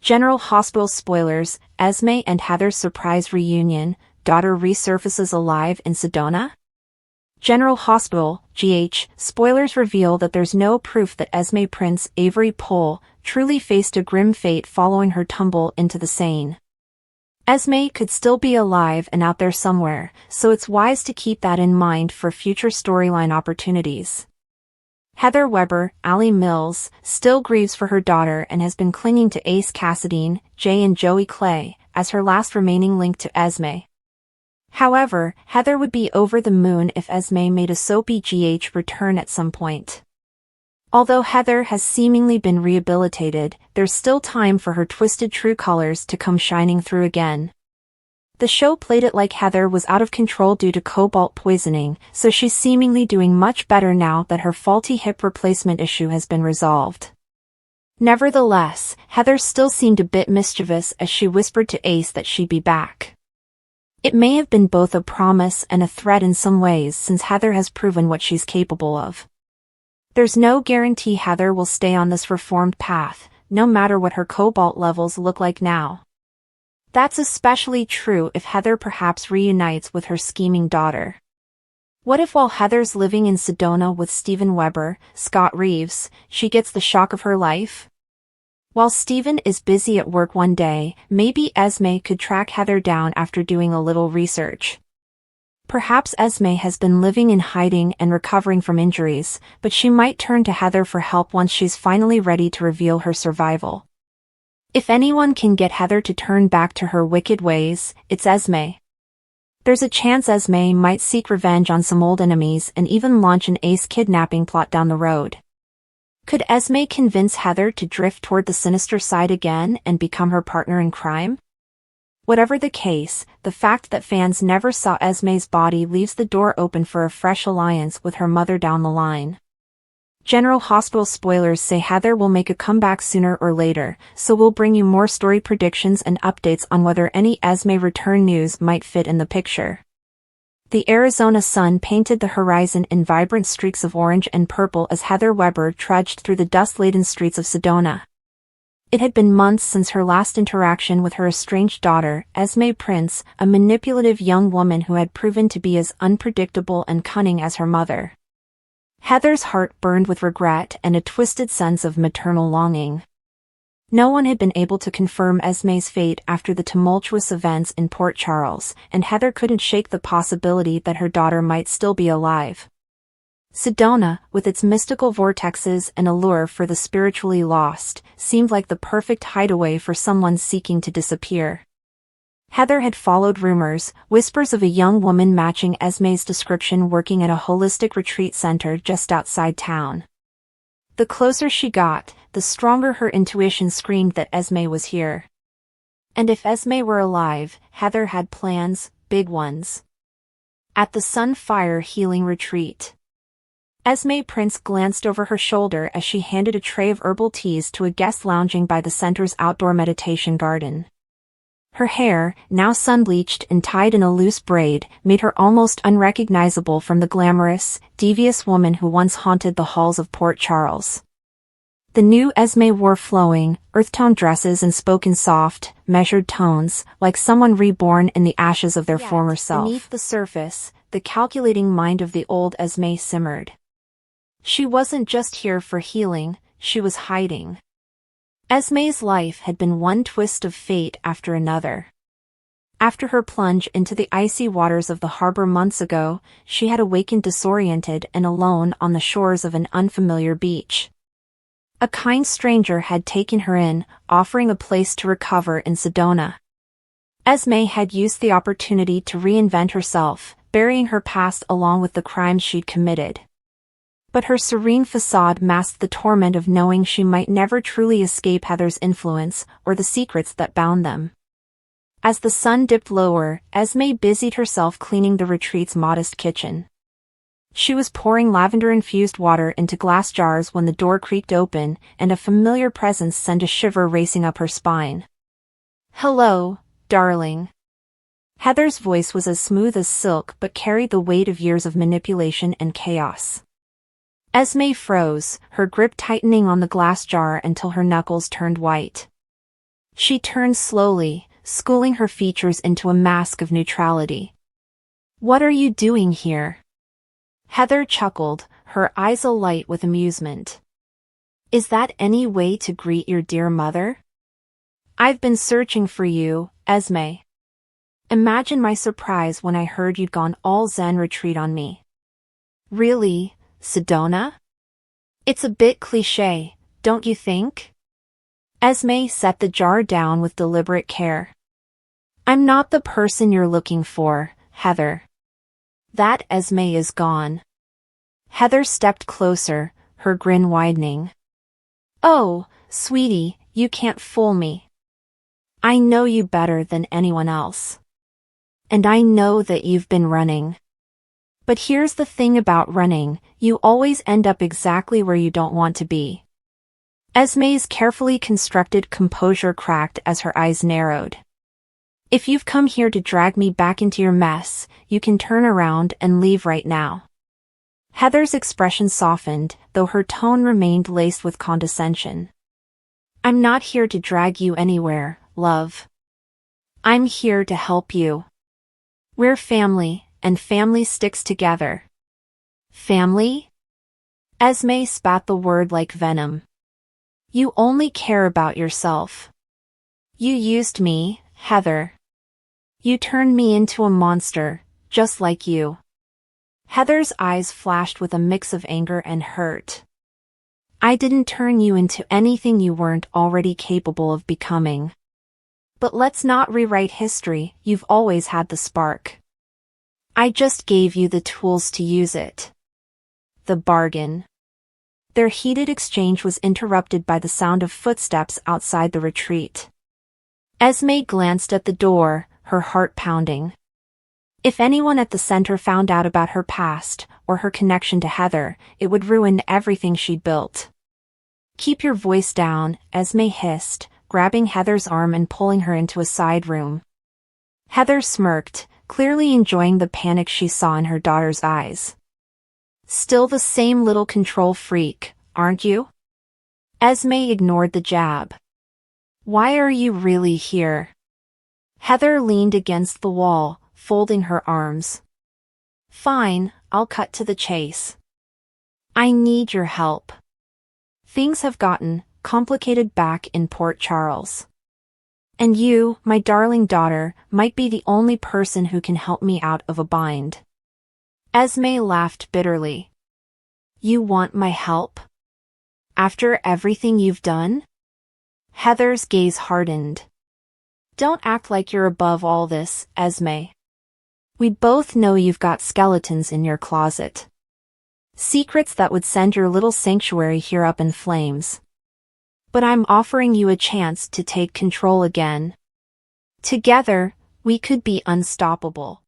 General Hospital spoilers, Esme and Heather's surprise reunion, daughter resurfaces alive in Sedona? General Hospital, GH, spoilers reveal that there's no proof that Esme Prince Avery Pohl truly faced a grim fate following her tumble into the Seine. Esme could still be alive and out there somewhere, so it's wise to keep that in mind for future storyline opportunities. Heather Weber, Allie Mills, still grieves for her daughter and has been clinging to Ace Cassadine, Jay and Joey Clay, as her last remaining link to Esme. However, Heather would be over the moon if Esme made a soapy GH return at some point. Although Heather has seemingly been rehabilitated, there's still time for her twisted true colors to come shining through again. The show played it like Heather was out of control due to cobalt poisoning, so she's seemingly doing much better now that her faulty hip replacement issue has been resolved. Nevertheless, Heather still seemed a bit mischievous as she whispered to Ace that she'd be back. It may have been both a promise and a threat in some ways since Heather has proven what she's capable of. There's no guarantee Heather will stay on this reformed path, no matter what her cobalt levels look like now. That's especially true if Heather perhaps reunites with her scheming daughter. What if while Heather's living in Sedona with Steven Weber, Scott Reeves, she gets the shock of her life? While Steven is busy at work one day, maybe Esme could track Heather down after doing a little research. Perhaps Esme has been living in hiding and recovering from injuries, but she might turn to Heather for help once she's finally ready to reveal her survival. If anyone can get Heather to turn back to her wicked ways, it's Esme. There's a chance Esme might seek revenge on some old enemies and even launch an Ace kidnapping plot down the road. Could Esme convince Heather to drift toward the sinister side again and become her partner in crime? Whatever the case, the fact that fans never saw Esme's body leaves the door open for a fresh alliance with her mother down the line. General Hospital spoilers say Heather will make a comeback sooner or later, so we'll bring you more story predictions and updates on whether any Esme return news might fit in the picture. The Arizona sun painted the horizon in vibrant streaks of orange and purple as Heather Weber trudged through the dust-laden streets of Sedona. It had been months since her last interaction with her estranged daughter, Esme Prince, a manipulative young woman who had proven to be as unpredictable and cunning as her mother. Heather's heart burned with regret and a twisted sense of maternal longing. No one had been able to confirm Esme's fate after the tumultuous events in Port Charles, and Heather couldn't shake the possibility that her daughter might still be alive. Sedona, with its mystical vortexes and allure for the spiritually lost, seemed like the perfect hideaway for someone seeking to disappear. Heather had followed rumors, whispers of a young woman matching Esme's description working at a holistic retreat center just outside town. The closer she got, the stronger her intuition screamed that Esme was here. And if Esme were alive, Heather had plans, big ones. At the Sunfire Healing Retreat. Esme Prince glanced over her shoulder as she handed a tray of herbal teas to a guest lounging by the center's outdoor meditation garden. Her hair, now sun-bleached and tied in a loose braid, made her almost unrecognizable from the glamorous, devious woman who once haunted the halls of Port Charles. The new Esme wore flowing, earth-tone dresses and spoke in soft, measured tones, like someone reborn in the ashes of their former self. Beneath the surface, the calculating mind of the old Esme simmered. She wasn't just here for healing, she was hiding. Esme's life had been one twist of fate after another. After her plunge into the icy waters of the harbor months ago, she had awakened disoriented and alone on the shores of an unfamiliar beach. A kind stranger had taken her in, offering a place to recover in Sedona. Esme had used the opportunity to reinvent herself, burying her past along with the crimes she'd committed. But her serene facade masked the torment of knowing she might never truly escape Heather's influence, or the secrets that bound them. As the sun dipped lower, Esme busied herself cleaning the retreat's modest kitchen. She was pouring lavender-infused water into glass jars when the door creaked open, and a familiar presence sent a shiver racing up her spine. "Hello, darling." Heather's voice was as smooth as silk but carried the weight of years of manipulation and chaos. Esme froze, her grip tightening on the glass jar until her knuckles turned white. She turned slowly, schooling her features into a mask of neutrality. What are you doing here? Heather chuckled, her eyes alight with amusement. Is that any way to greet your dear mother? I've been searching for you, Esme. Imagine my surprise when I heard you'd gone all Zen retreat on me. Really, Sedona? It's a bit cliché, don't you think? Esme set the jar down with deliberate care. I'm not the person you're looking for, Heather. That Esme is gone. Heather stepped closer, her grin widening. Oh, sweetie, you can't fool me. I know you better than anyone else. And I know that you've been running. But here's the thing about running, you always end up exactly where you don't want to be. Esme's carefully constructed composure cracked as her eyes narrowed. If you've come here to drag me back into your mess, you can turn around and leave right now. Heather's expression softened, though her tone remained laced with condescension. I'm not here to drag you anywhere, love. I'm here to help you. We're family, and family sticks together. Family? Esme spat the word like venom. You only care about yourself. You used me, Heather. You turned me into a monster, just like you. Heather's eyes flashed with a mix of anger and hurt. I didn't turn you into anything you weren't already capable of becoming. But let's not rewrite history, you've always had the spark. I just gave you the tools to use it. The bargain. Their heated exchange was interrupted by the sound of footsteps outside the retreat. Esme glanced at the door, her heart pounding. If anyone at the center found out about her past, or her connection to Heather, it would ruin everything she'd built. Keep your voice down, Esme hissed, grabbing Heather's arm and pulling her into a side room. Heather smirked, clearly enjoying the panic she saw in her daughter's eyes. Still the same little control freak, aren't you? Esme ignored the jab. Why are you really here? Heather leaned against the wall, folding her arms. Fine, I'll cut to the chase. I need your help. Things have gotten complicated back in Port Charles. And you, my darling daughter, might be the only person who can help me out of a bind. Esme laughed bitterly. You want my help? After everything you've done? Heather's gaze hardened. Don't act like you're above all this, Esme. We both know you've got skeletons in your closet. Secrets that would send your little sanctuary here up in flames. But I'm offering you a chance to take control again. Together, we could be unstoppable.